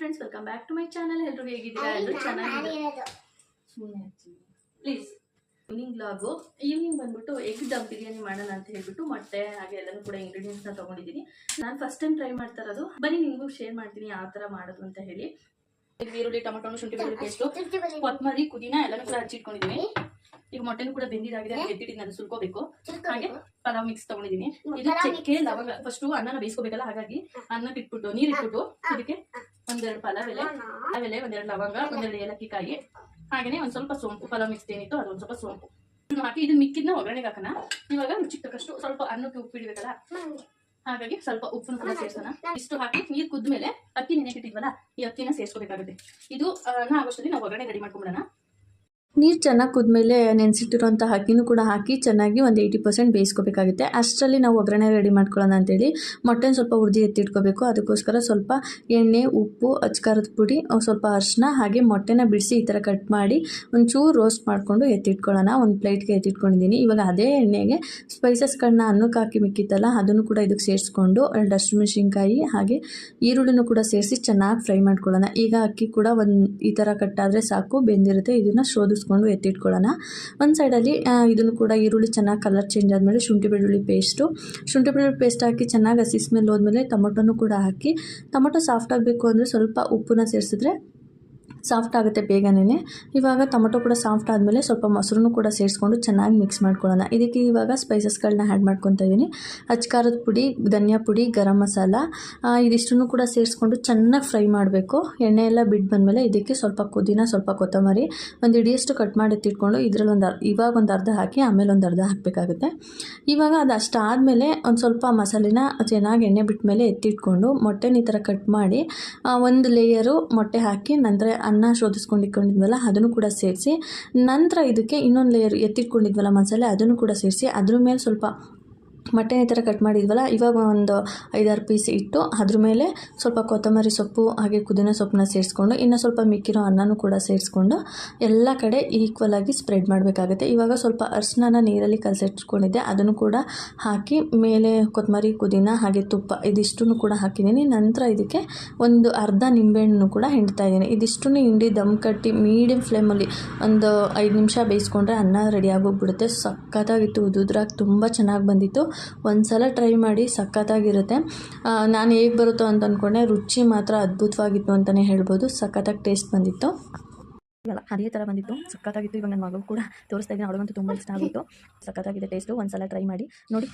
Friends, welcome back to my channel. ಎಲ್ಲರೂ ಹೇಗಿದ್ದೀರಾ? ಎಲ್ಲರೂ ಚೆನ್ನಾಗಿದ್ದೀರಾ? Please evening vlog. ಈವ್ನಿಂಗ್ ಬಂದ್ಬಿಟ್ಟು ಎಗ್ ದಮ್ ಬಿರಿಯಾನಿ ಮಾಡೋಣ ಅಂತ ಹೇಳ್ಬಿಟ್ಟು ಮೊಟ್ಟೆ ಹಾಗೆ ಎಲ್ಲನೂ ಕೂಡ ಇಂಗ್ರೀಡಿಯೆಂಟ್ಸ್ನ ತೊಗೊಂಡಿದ್ದೀನಿ. ನಾನು ಫಸ್ಟ್ ಟೈಮ್ ಟ್ರೈ ಮಾಡ್ತಾ ಇರೋದು. ಬನ್ನಿ ನಿಮಗೂ ಶೇರ್ ಮಾಡ್ತೀನಿ ಯಾವ ಥರ ಮಾಡೋದು ಅಂತ ಹೇಳಿ. ಈರುಳ್ಳಿ, ಟೊಮೊಟೊ, ಶುಂಠಿ ಬೆಳ್ಳುಳ್ಳಿ ಪೇಸ್ಟು, ಕೊತ್ತಂಬರಿ, ಪುದೀನ ಎಲ್ಲನೂ ಕೂಡ ಹಚ್ಚಿಟ್ಕೊಂಡಿದ್ದೀನಿ. ಈಗ ಮೊಟ್ಟೆನೂ ಕೂಡ ಬೆಂದಿದ್ದಾಗಿದೆ, ಎತ್ತಿಟ್ಟಿದ್ದೀನಿ, ಅದು ಸುಲ್ಕೋಬೇಕು. ಹಾಗೆ ಪಲಾವ್ ಮಿಕ್ಸ್ ತಗೊಂಡಿದ್ದೀನಿ. ಇದು ಚಕ್ಕೆ ಲವಂಗ. ಫಸ್ಟು ಅನ್ನನ ಬೇಯಿಸ್ಕೋಬೇಕಲ್ಲ, ಹಾಗಾಗಿ ಅನ್ನಕ್ಕೆ ಇಟ್ಬಿಟ್ಟು ನೀರು ಇಟ್ಬಿಟ್ಟು ಇದಕ್ಕೆ ಒಂದೆರಡು ಪಲಾವ್ ಎಲೆ, ಒಂದೆರಡು ಲವಂಗ, ಒಂದೆರಡು ಏಲಕ್ಕಿ ಕಾಯಿ, ಹಾಗೇನೆ ಒಂದ್ ಸ್ವಲ್ಪ ಸೋಂಪು, ಪಲಾವ್ ಮಿಕ್ಸ್ ಏನಿತ್ತು ಅದೊಂದು ಸ್ವಲ್ಪ ಸೋಂಪು ಹಾಕಿ ಇದು ಮಿಕ್ಕಿದ್ನ ಒಗ್ಗರಣೆಗೆ ಹಾಕೋಣ. ಇವಾಗ ರುಚಿಗೆ ತಕ್ಕಷ್ಟು ಸ್ವಲ್ಪ ಅನ್ನಕ್ಕೆ ಉಪ್ಪು ಇಡಬೇಕಲ್ಲ, ಹಾಗಾಗಿ ಸ್ವಲ್ಪ ಉಪ್ಪನ್ನು ಕೂಡ ಸೇರ್ಸೋಣ. ಇಷ್ಟು ಹಾಕಿ ನೀರು ಕುದ್ಮೇಲೆ ಅಕ್ಕಿ ನೆನೆಕಿಟ್ಟಿದ್ವಲ್ಲ, ಈ ಅಕ್ಕಿನ ಸೇರಿಸ್ಕೋಬೇಕಾಗುತ್ತೆ. ಇದು ಅನ್ನ ಆಗೋಷ್ಟರಲ್ಲಿ ನಾವು ಒಗ್ಗರಣೆ ರೆಡಿ ಮಾಡ್ಕೊಂಬಿಡೋಣ. ನೀರು ಚೆನ್ನಾಗಿ ಕುದ್ಮೇಲೆ ನೆನೆಸಿಟ್ಟಿರೋಂಥ ಅಕ್ಕಿನೂ ಕೂಡ ಹಾಕಿ ಚೆನ್ನಾಗಿ ಒಂದು 80% ಬೇಯಿಸ್ಕೋಬೇಕಾಗುತ್ತೆ. ಅಷ್ಟರಲ್ಲಿ ನಾವು ಒಗ್ಗರಣೆ ರೆಡಿ ಮಾಡ್ಕೊಳ್ಳೋಣ ಅಂತೇಳಿ ಮೊಟ್ಟೆನ ಸ್ವಲ್ಪ ಹುರಿದು ಎತ್ತಿಟ್ಕೋಬೇಕು. ಅದಕ್ಕೋಸ್ಕರ ಸ್ವಲ್ಪ ಎಣ್ಣೆ, ಉಪ್ಪು, ಅಚ್ಕಾರದ ಪುಡಿ, ಸ್ವಲ್ಪ ಅರಿಶಿನ, ಹಾಗೆ ಮೊಟ್ಟೆನ ಬಿಡಿಸಿ ಈ ಥರ ಕಟ್ ಮಾಡಿ ಒಂಚೂರು ರೋಸ್ಟ್ ಮಾಡಿಕೊಂಡು ಎತ್ತಿಟ್ಕೊಳ್ಳೋಣ. ಒಂದು ಪ್ಲೇಟ್ಗೆ ಎತ್ತಿಟ್ಕೊಂಡಿದ್ದೀನಿ. ಇವಾಗ ಅದೇ ಎಣ್ಣೆಗೆ ಸ್ಪೈಸಸ್ಗಳನ್ನ ಅನ್ನಕ್ಕೆ ಹಾಕಿ ಮಿಕ್ಕಿತ್ತಲ್ಲ, ಅದನ್ನು ಕೂಡ ಇದಕ್ಕೆ ಸೇರಿಸ್ಕೊಂಡು ಹಸಿಮೆಣಸಿನ್ಕಾಯಿ ಹಾಗೆ ಈರುಳ್ಳಿನೂ ಕೂಡ ಸೇರಿಸಿ ಚೆನ್ನಾಗಿ ಫ್ರೈ ಮಾಡ್ಕೊಳ್ಳೋಣ. ಈಗ ಅಕ್ಕಿ ಕೂಡ ಈ ಥರ ಕಟ್ಟಾದರೆ ಸಾಕು, ಬೆಂದಿರುತ್ತೆ. ಇದನ್ನು ಶೋಧಿಸ್ಕೊಂಡು ಎತ್ತಿಟ್ಕೊಳ್ಳೋಣ. ಒಂದು ಸೈಡಲ್ಲಿ ಇದನ್ನು ಕೂಡ ಈರುಳ್ಳಿ ಚೆನ್ನಾಗಿ ಕಲರ್ ಚೇಂಜ್ ಆದಮೇಲೆ ಶುಂಠಿ ಬೆಳ್ಳುಳ್ಳಿ ಪೇಸ್ಟ್ ಹಾಕಿ ಚೆನ್ನಾಗಿ ಹಸಿ ಸ್ಮೆಲ್ ಹೋದ್ಮೇಲೆ ಟೊಮೊಟೊನೂ ಕೂಡ ಹಾಕಿ, ಟೊಮೊಟೊ ಸಾಫ್ಟ್ ಆಗಬೇಕು ಅಂದರೆ ಸ್ವಲ್ಪ ಉಪ್ಪನ್ನ ಸೇರಿಸಿದ್ರೆ ಸಾಫ್ಟ್ ಆಗುತ್ತೆ ಬೇಗನೆ. ಇವಾಗ ಟೊಮೊಟೊ ಕೂಡ ಸಾಫ್ಟ್ ಆದಮೇಲೆ ಸ್ವಲ್ಪ ಮೊಸರನ್ನು ಕೂಡ ಸೇರಿಸ್ಕೊಂಡು ಚೆನ್ನಾಗಿ ಮಿಕ್ಸ್ ಮಾಡ್ಕೊಳ್ಳೋಣ. ಇದಕ್ಕೆ ಇವಾಗ ಸ್ಪೈಸಸ್ಗಳನ್ನ ಆ್ಯಡ್ ಮಾಡ್ಕೊತಾ ಇದ್ದೀನಿ. ಅಚ್ಕಾರದ ಪುಡಿ, ಧನಿಯಾ ಪುಡಿ, ಗರಂ ಮಸಾಲ, ಇದಿಷ್ಟನ್ನು ಕೂಡ ಸೇರಿಸ್ಕೊಂಡು ಚೆನ್ನಾಗಿ ಫ್ರೈ ಮಾಡಬೇಕು. ಎಣ್ಣೆ ಎಲ್ಲ ಬಿಟ್ಟು ಬಂದಮೇಲೆ ಇದಕ್ಕೆ ಸ್ವಲ್ಪ ಪುದೀನ, ಸ್ವಲ್ಪ ಕೊತ್ತಂಬರಿ, ಒಂದು ಇಡಿಯಷ್ಟು ಕಟ್ ಮಾಡಿ ಎತ್ತಿಟ್ಕೊಂಡು ಇದರಲ್ಲಿ ಇವಾಗ ಒಂದು ಅರ್ಧ ಹಾಕಿ ಆಮೇಲೆ ಒಂದು ಅರ್ಧ ಹಾಕಬೇಕಾಗುತ್ತೆ. ಇವಾಗ ಅದು ಅಷ್ಟಾದಮೇಲೆ ಒಂದು ಸ್ವಲ್ಪ ಮಸಾಲೆನ ಚೆನ್ನಾಗಿ ಎಣ್ಣೆ ಬಿಟ್ಟ ಮೇಲೆ ಎತ್ತಿಟ್ಕೊಂಡು ಮೊಟ್ಟೆನ ಈ ಥರ ಕಟ್ ಮಾಡಿ ಒಂದು ಲೇಯರು ಮೊಟ್ಟೆ ಹಾಕಿ ನಂತರ ಅನ್ನ ಶೋಧಿಸ್ಕೊಂಡಿಟ್ಕೊಂಡಿದ್ವಲ್ಲ ಅದನ್ನು ಕೂಡ ಸೇರಿಸಿ, ನಂತರ ಇದಕ್ಕೆ ಇನ್ನೊಂದು ಲೇಯರ್ ಎತ್ತಿಟ್ಕೊಂಡಿದ್ವಲ್ಲ ಮಸಾಲೆ, ಅದನ್ನು ಕೂಡ ಸೇರಿಸಿ ಅದ್ರ ಮೇಲೆ ಸ್ವಲ್ಪ ಮೊಟ್ಟೆ ಈ ಥರ ಕಟ್ ಮಾಡಿದ್ವಲ್ಲ, ಇವಾಗ ಒಂದು 5-6 ಪೀಸ್ ಇಟ್ಟು ಅದ್ರ ಮೇಲೆ ಸ್ವಲ್ಪ ಕೊತ್ತಂಬರಿ ಸೊಪ್ಪು ಹಾಗೆ ಪುದೀನ ಸೊಪ್ಪನ್ನ ಸೇರಿಸ್ಕೊಂಡು ಇನ್ನೂ ಸ್ವಲ್ಪ ಮಿಕ್ಕಿರೋ ಅನ್ನನೂ ಕೂಡ ಸೇರಿಸ್ಕೊಂಡು ಎಲ್ಲ ಕಡೆ ಈಕ್ವಲ್ ಆಗಿ ಸ್ಪ್ರೆಡ್ ಮಾಡಬೇಕಾಗುತ್ತೆ. ಇವಾಗ ಸ್ವಲ್ಪ ಅರಿಶಿನ ನೀರಲ್ಲಿ ಕಲಸಿಟ್ಕೊಂಡಿದ್ದೆ, ಅದನ್ನು ಕೂಡ ಹಾಕಿ ಮೇಲೆ ಕೊತ್ತಂಬರಿ, ಪುದೀನ ಹಾಗೆ ತುಪ್ಪ ಇದಿಷ್ಟನ್ನು ಕೂಡ ಹಾಕಿದ್ದೀನಿ. ನಂತರ ಇದಕ್ಕೆ ಒಂದು ಅರ್ಧ ನಿಂಬೆಹಣ್ಣು ಕೂಡ ಹಿಂಡ್ತಾ ಇದ್ದೀನಿ. ಇದಿಷ್ಟನ್ನು ಹಿಂಡಿ ದಮ್ ಕಟ್ಟಿ ಮೀಡಿಯಮ್ ಫ್ಲೇಮಲ್ಲಿ ಒಂದು 5 ನಿಮಿಷ ಬೇಯಿಸ್ಕೊಂಡ್ರೆ ಅನ್ನ ರೆಡಿ ಆಗೋಗ್ಬಿಡುತ್ತೆ. ಸಖತ್ತಾಗಿತ್ತು, ಉದುದ್ರಾಗಿ ತುಂಬ ಚೆನ್ನಾಗಿ ಬಂದಿತ್ತು. ಒಂದ್ಸಲ ಟ್ರೈ ಮಾಡಿ, ಸಖತ್ತಾಗಿರುತ್ತೆ. ನಾನು ಹೇಗೆ ಬರುತ್ತೋ ಅಂತ ಅಂದ್ಕೊಂಡೆ, ರುಚಿ ಮಾತ್ರ ಅದ್ಭುತವಾಗಿತ್ತು ಅಂತಲೇ ಹೇಳ್ಬೋದು. ಸಖತ್ತಾಗಿ ಟೇಸ್ಟ್ ಬಂದಿತ್ತು. ಅದೇ ಥರ ಬಂದಿತ್ತು, ಸಖತ್ತಾಗಿತ್ತು. ಇವಾಗ ನನ್ನ ಮಗಳು ಕೂಡ ತೋರಿಸ್ತಾ ಇದ್ದೀನಿ, ಅವಳಿಗಂತೂ ತುಂಬ ಇಷ್ಟ ಆಗಿತ್ತು. ಸಖತ್ತಾಗಿದೆ ಟೇಸ್ಟು. ಒಂದ್ಸಲ ಟ್ರೈ ಮಾಡಿ ನೋಡಿ.